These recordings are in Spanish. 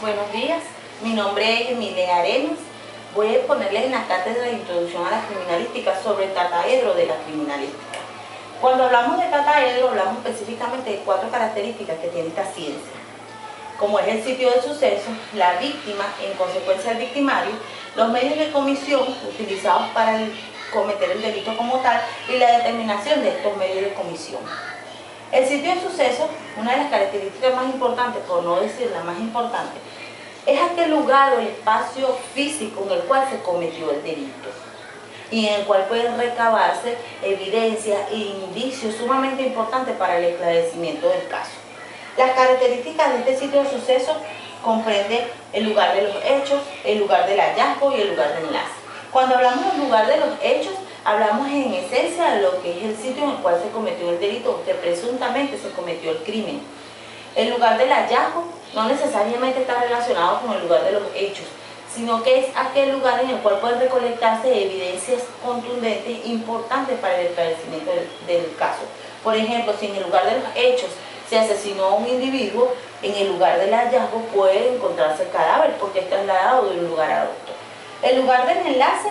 Buenos días, mi nombre es Emilia Arenas. Voy a exponerles en la cátedra de Introducción a la Criminalística sobre el trataedro de la criminalística. Cuando hablamos de trataedro, hablamos específicamente de 4 características que tiene esta ciencia, como es el sitio del suceso, la víctima, en consecuencia el victimario, los medios de comisión utilizados para cometer el delito como tal y la determinación de estos medios de comisión. El sitio del suceso, una de las características más importantes, por no decir la más importante, es aquel lugar o el espacio físico en el cual se cometió el delito y en el cual pueden recabarse evidencias e indicios sumamente importantes para el esclarecimiento del caso. Las características de este sitio de suceso comprenden el lugar de los hechos, el lugar del hallazgo y el lugar de enlace. Cuando hablamos del lugar de los hechos, hablamos en esencia de lo que es el sitio en el cual se cometió el delito, que presuntamente se cometió el crimen. El lugar del hallazgo no necesariamente está relacionado con el lugar de los hechos, sino que es aquel lugar en el cual pueden recolectarse evidencias contundentes importantes para el esclarecimiento del caso. Por ejemplo, si en el lugar de los hechos se asesinó a un individuo, en el lugar del hallazgo puede encontrarse el cadáver porque es trasladado de un lugar a otro. El lugar del enlace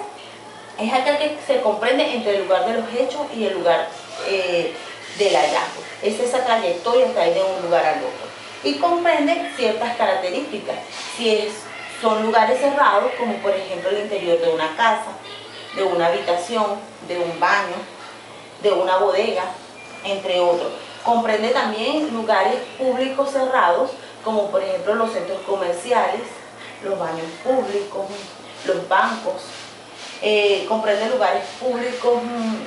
es aquel que se comprende entre el lugar de los hechos y el lugar del hallazgo. Es esa trayectoria que hay de un lugar al otro. Y comprende ciertas características. Si son lugares cerrados, como por ejemplo el interior de una casa, de una habitación, de un baño, de una bodega, entre otros. Comprende también lugares públicos cerrados, como por ejemplo los centros comerciales, los baños públicos, los bancos. Comprende lugares públicos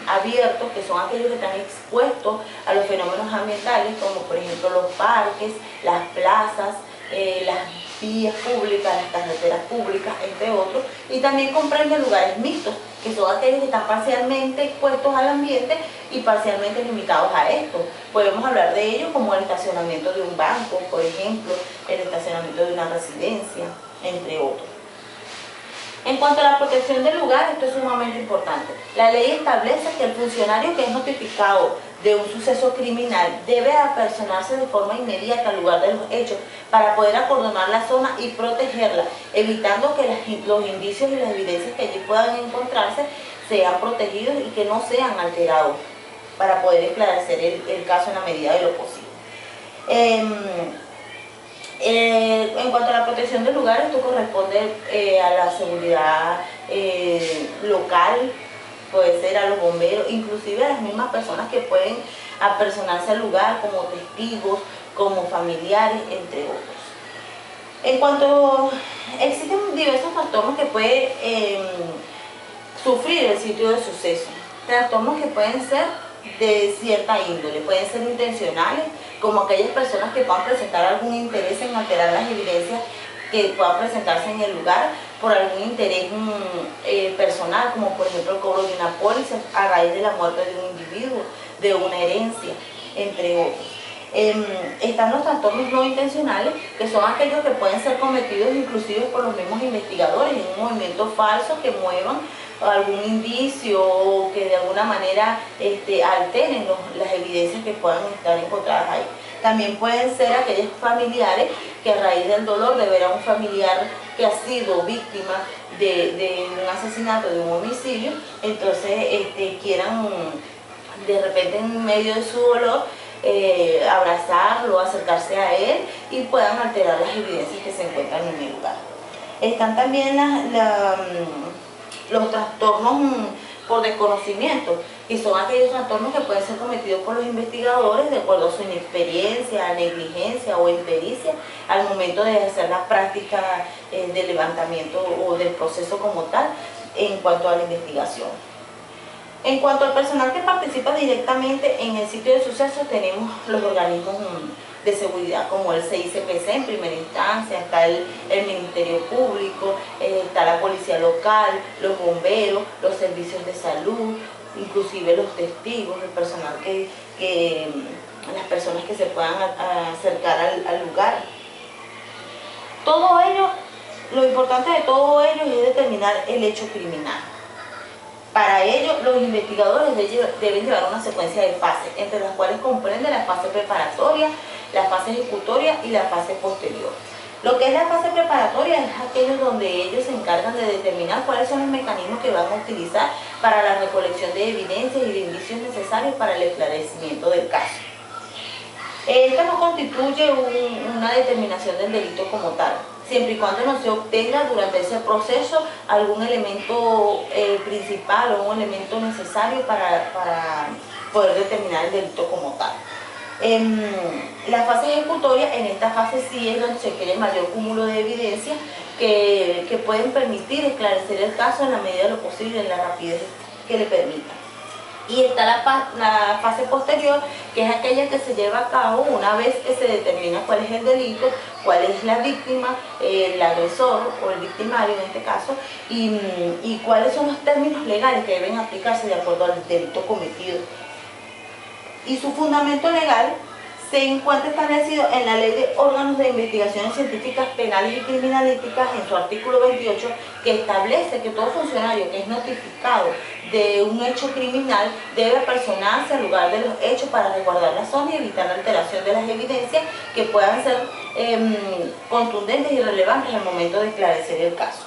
abiertos, que son aquellos que están expuestos a los fenómenos ambientales, como por ejemplo los parques, las plazas, las vías públicas, las carreteras públicas, entre otros. Y también comprende lugares mixtos, que son aquellos que están parcialmente expuestos al ambiente y parcialmente limitados a esto. Podemos hablar de ellos como el estacionamiento de un banco, por ejemplo, el estacionamiento de una residencia, entre otros. En cuanto a la protección del lugar, esto es sumamente importante. La ley establece que el funcionario que es notificado de un suceso criminal debe apersonarse de forma inmediata al lugar de los hechos para poder acordonar la zona y protegerla, evitando que los indicios y las evidencias que allí puedan encontrarse sean protegidos y que no sean alterados para poder esclarecer el caso en la medida de lo posible. En cuanto a la protección del lugar, esto corresponde a la seguridad local, puede ser a los bomberos, inclusive a las mismas personas que pueden apersonarse al lugar como testigos, como familiares, entre otros. En cuanto existen diversos trastornos que puede sufrir el sitio de suceso, trastornos que pueden ser de cierta índole, pueden ser intencionales, como aquellas personas que puedan presentar algún interés en alterar las evidencias que puedan presentarse en el lugar por algún interés personal, como por ejemplo el cobro de una póliza a raíz de la muerte de un individuo, de una herencia, entre otros. Están los trastornos no intencionales, que son aquellos que pueden ser cometidos inclusive por los mismos investigadores en un movimiento falso que muevan algún indicio o que de alguna manera alteren las evidencias que puedan estar encontradas ahí. También pueden ser aquellos familiares que a raíz del dolor de ver a un familiar que ha sido víctima de un asesinato, de un homicidio, entonces quieran de repente en medio de su dolor abrazarlo, acercarse a él y puedan alterar las evidencias que se encuentran en el lugar. Están también los trastornos por desconocimiento, que son aquellos trastornos que pueden ser cometidos por los investigadores de acuerdo a su inexperiencia, negligencia o impericia al momento de hacer la práctica de levantamiento o del proceso como tal en cuanto a la investigación. En cuanto al personal que participa directamente en el sitio de suceso, tenemos los organismos de seguridad como el CICPC en primera instancia, está el Ministerio Público, está la Policía Local, los bomberos, los servicios de salud, inclusive los testigos, el personal las personas que se puedan acercar al lugar. Todo ello, lo importante de todo ello es determinar el hecho criminal. Para ello, los investigadores deben llevar una secuencia de fases, entre las cuales comprende la fase preparatoria, la fase ejecutoria y la fase posterior. Lo que es la fase preparatoria es aquello donde ellos se encargan de determinar cuáles son los mecanismos que van a utilizar para la recolección de evidencias y de indicios necesarios para el esclarecimiento del caso. Esta no constituye una determinación del delito como tal, siempre y cuando no se obtenga durante ese proceso algún elemento principal o un elemento necesario para poder determinar el delito como tal. La fase ejecutoria, en esta fase sí es donde se quiere el mayor cúmulo de evidencias que pueden permitir esclarecer el caso en la medida de lo posible, en la rapidez que le permita. Y está la fase posterior, que es aquella que se lleva a cabo una vez que se determina cuál es el delito, cuál es la víctima, el agresor o el victimario en este caso, y cuáles son los términos legales que deben aplicarse de acuerdo al delito cometido. Y su fundamento legal se encuentra establecido en la Ley de Órganos de Investigaciones Científicas Penales y Criminalísticas, en su artículo 28, que establece que todo funcionario que es notificado de un hecho criminal debe personarse al lugar de los hechos para resguardar la zona y evitar la alteración de las evidencias que puedan ser contundentes y relevantes al momento de esclarecer el caso.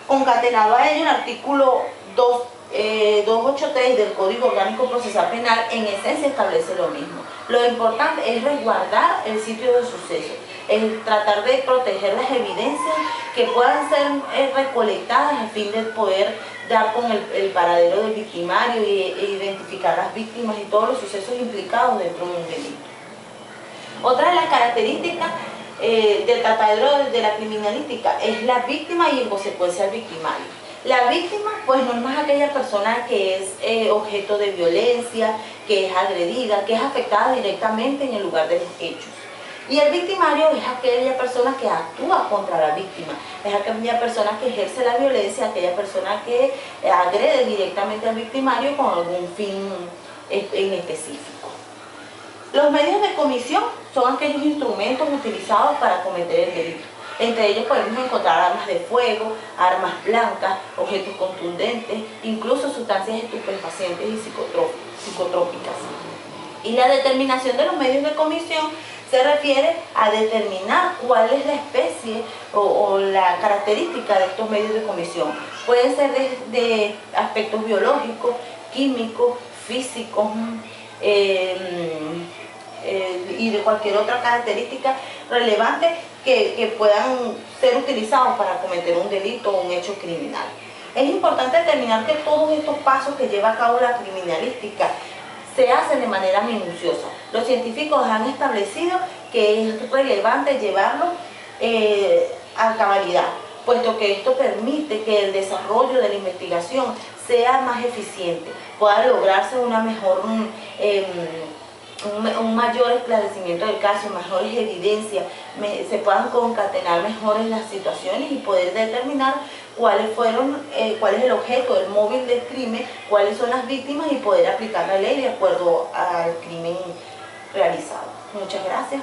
Concatenado a ello, el artículo 283 del Código Orgánico Procesal Penal en esencia establece lo mismo. Lo importante es resguardar el sitio del suceso, es tratar de proteger las evidencias que puedan ser recolectadas a fin de poder dar con el paradero del victimario e identificar las víctimas y todos los sucesos implicados dentro de un delito. Otra de las características del tratadero de la criminalística es la víctima y en consecuencia el victimario. La víctima pues no es más aquella persona que es objeto de violencia, que es agredida, que es afectada directamente en el lugar de los hechos. Y el victimario es aquella persona que actúa contra la víctima, es aquella persona que ejerce la violencia, aquella persona que agrede directamente al victimario con algún fin en específico. Los medios de comisión son aquellos instrumentos utilizados para cometer el delito. Entre ellos podemos encontrar armas de fuego, armas blancas, objetos contundentes, incluso sustancias estupefacientes y psicotrópicas. Y la determinación de los medios de comisión se refiere a determinar cuál es la especie o la característica de estos medios de comisión. Pueden ser de aspectos biológicos, químicos, físicos, y de cualquier otra característica relevante que puedan ser utilizados para cometer un delito o un hecho criminal. Es importante determinar que todos estos pasos que lleva a cabo la criminalística se hacen de manera minuciosa. Los científicos han establecido que es relevante llevarlo a cabalidad, puesto que esto permite que el desarrollo de la investigación sea más eficiente, pueda lograrse una mejor un mayor esclarecimiento del caso, mejores evidencias, se puedan concatenar mejores las situaciones y poder determinar cuál es el objeto, el móvil del crimen, cuáles son las víctimas y poder aplicar la ley de acuerdo al crimen realizado. Muchas gracias.